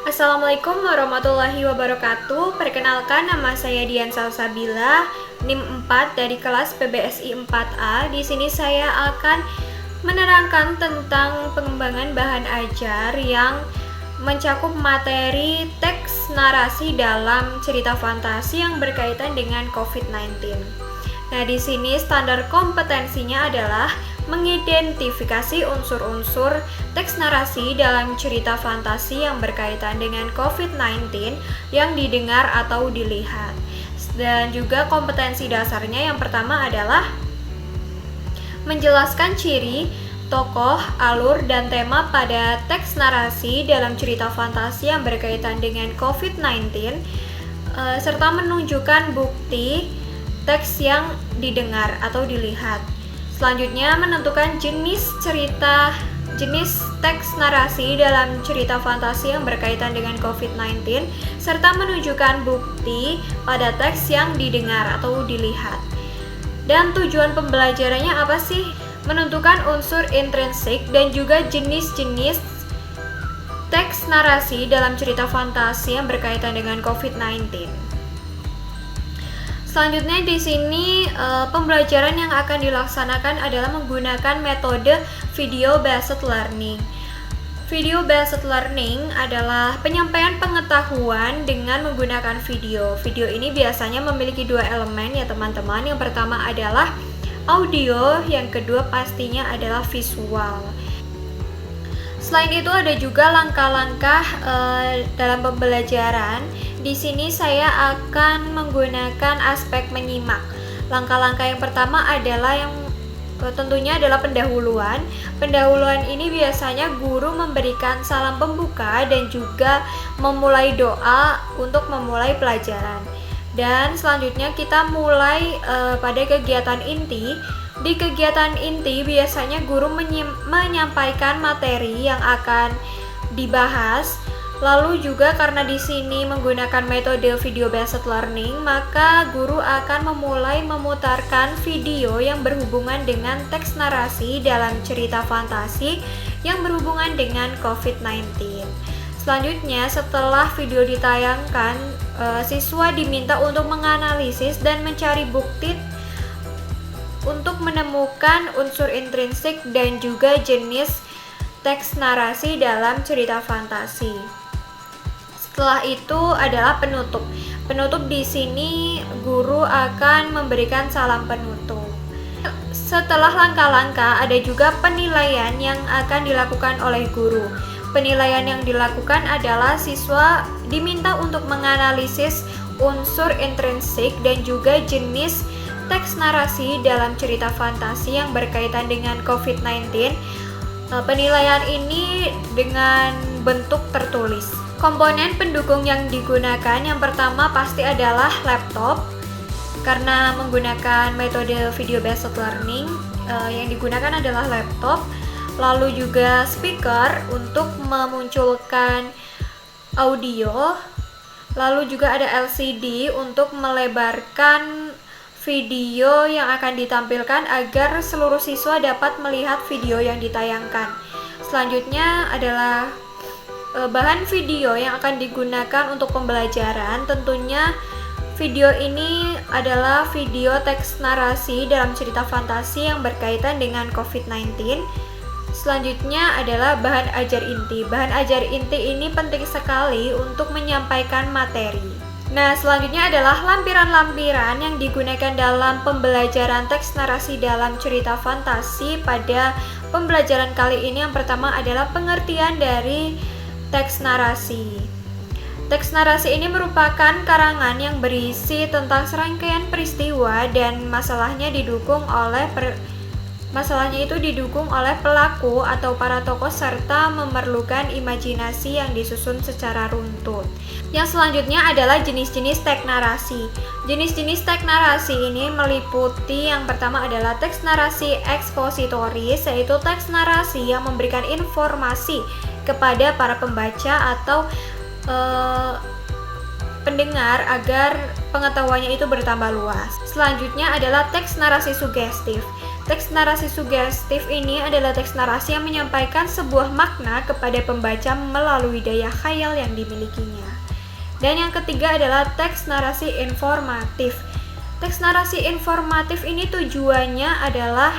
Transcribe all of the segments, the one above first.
Assalamualaikum warahmatullahi wabarakatuh. Perkenalkan, nama saya Dian Salsabila, NIM 4 dari kelas PBSI 4A. Di sini saya akan menerangkan tentang pengembangan bahan ajar yang mencakup materi teks narasi dalam cerita fantasi yang berkaitan dengan COVID-19. Nah, di sini standar kompetensinya adalah mengidentifikasi unsur-unsur teks narasi dalam cerita fantasi yang berkaitan dengan COVID-19 yang didengar atau dilihat. Dan juga kompetensi dasarnya yang pertama adalah menjelaskan ciri, tokoh, alur, dan tema pada teks narasi dalam cerita fantasi yang berkaitan dengan COVID-19, serta menunjukkan bukti teks yang didengar atau dilihat. Selanjutnya, menentukan jenis teks narasi dalam cerita fantasi yang berkaitan dengan COVID-19, serta menunjukkan bukti pada teks yang didengar atau dilihat. Dan tujuan pembelajarannya apa sih? Menentukan unsur intrinsik dan juga jenis-jenis teks narasi dalam cerita fantasi yang berkaitan dengan COVID-19. Selanjutnya di sini pembelajaran yang akan dilaksanakan adalah menggunakan metode video based learning. Video based learning adalah penyampaian pengetahuan dengan menggunakan video. Video ini biasanya memiliki dua elemen ya teman-teman. Yang pertama adalah audio, yang kedua pastinya adalah visual. Selain itu ada juga langkah-langkah dalam pembelajaran. Di sini saya akan menggunakan aspek menyimak. Langkah-langkah yang pertama adalah yang tentunya adalah pendahuluan. Pendahuluan ini biasanya guru memberikan salam pembuka dan juga memulai doa untuk memulai pelajaran. Dan selanjutnya kita mulai pada kegiatan inti. Di kegiatan inti biasanya guru menyampaikan materi yang akan dibahas. Lalu juga karena di sini menggunakan metode video based learning, maka guru akan memulai memutarkan video yang berhubungan dengan teks narasi dalam cerita fantasi yang berhubungan dengan COVID-19. Selanjutnya, setelah video ditayangkan, siswa diminta untuk menganalisis dan mencari bukti untuk menemukan unsur intrinsik dan juga jenis teks narasi dalam cerita fantasi. Setelah itu adalah penutup. Penutup di sini guru akan memberikan salam penutup. Setelah langkah-langkah ada juga penilaian yang akan dilakukan oleh guru. Penilaian yang dilakukan adalah siswa diminta untuk menganalisis unsur intrinsik dan juga jenis teks narasi dalam cerita fantasi yang berkaitan dengan COVID-19. Penilaian ini dengan bentuk tertulis. Komponen pendukung yang digunakan yang pertama pasti adalah laptop. Karena menggunakan metode video based learning, yang digunakan adalah laptop. Lalu juga speaker untuk memunculkan audio. Lalu juga ada LCD untuk melebarkan video yang akan ditampilkan agar seluruh siswa dapat melihat video yang ditayangkan. Selanjutnya adalah bahan video yang akan digunakan untuk pembelajaran. Tentunya video ini adalah video teks narasi dalam cerita fantasi yang berkaitan dengan COVID-19. Selanjutnya adalah bahan ajar inti. Bahan ajar inti ini penting sekali untuk menyampaikan materi. Nah, selanjutnya adalah lampiran-lampiran yang digunakan dalam pembelajaran teks narasi dalam cerita fantasi pada pembelajaran kali ini. Yang pertama adalah pengertian dari teks narasi. Teks narasi ini merupakan karangan yang berisi tentang serangkaian peristiwa dan masalahnya didukung oleh pelaku atau para tokoh serta memerlukan imajinasi yang disusun secara runtut. Yang selanjutnya adalah jenis-jenis teks narasi. Jenis-jenis teks narasi ini meliputi yang pertama adalah teks narasi ekspositoris, yaitu teks narasi yang memberikan informasi kepada para pembaca atau pendengar agar pengetahuannya itu bertambah luas. Selanjutnya adalah teks narasi sugestif. Teks narasi sugestif ini adalah teks narasi yang menyampaikan sebuah makna kepada pembaca melalui daya khayal yang dimilikinya. Dan yang ketiga adalah teks narasi informatif. Teks narasi informatif ini tujuannya adalah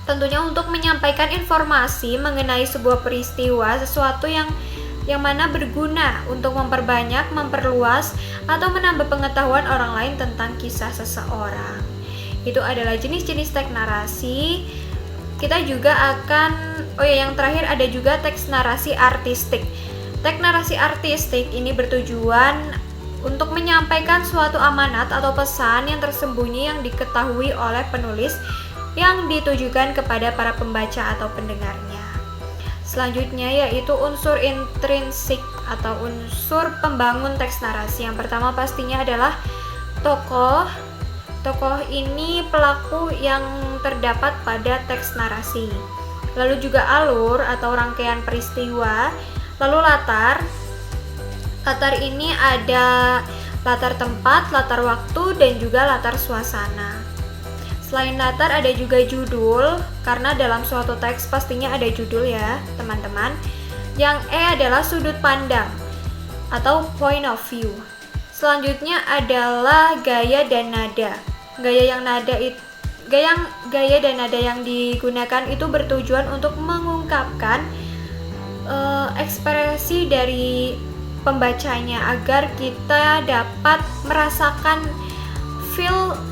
tentunya untuk menyampaikan informasi mengenai sebuah peristiwa, sesuatu yang mana berguna untuk memperbanyak, memperluas, atau menambah pengetahuan orang lain tentang kisah seseorang. Itu adalah jenis-jenis teks narasi. Kita juga akan, yang terakhir ada juga teks narasi artistik. Teks narasi artistik ini bertujuan untuk menyampaikan suatu amanat atau pesan yang tersembunyi yang diketahui oleh penulis yang ditujukan kepada para pembaca atau pendengarnya. Selanjutnya yaitu unsur intrinsik atau unsur pembangun teks narasi. Yang pertama pastinya adalah tokoh. Tokoh ini pelaku yang terdapat pada teks narasi. Lalu juga alur atau rangkaian peristiwa. Lalu latar. Latar ini ada latar tempat, latar waktu, dan juga latar suasana. Selain latar ada juga judul, karena dalam suatu teks pastinya ada judul ya teman-teman. Yang adalah sudut pandang atau point of view. Selanjutnya adalah gaya dan nada. Gaya dan nada yang digunakan itu bertujuan untuk mengungkapkan ekspresi dari pembacanya agar kita dapat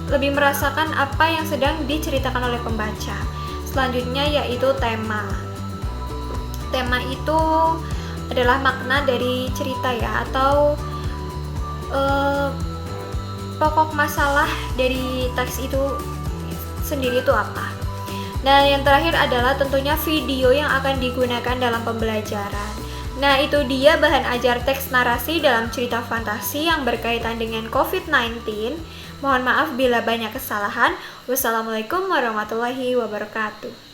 lebih merasakan apa yang sedang diceritakan oleh pembaca. Selanjutnya yaitu tema. Tema itu adalah makna dari cerita ya, atau pokok masalah dari teks itu sendiri itu apa. Nah, yang terakhir adalah tentunya video yang akan digunakan dalam pembelajaran. Nah, itu dia bahan ajar teks narasi dalam cerita fantasi yang berkaitan dengan COVID-19. Mohon maaf bila banyak kesalahan. Wassalamualaikum warahmatullahi wabarakatuh.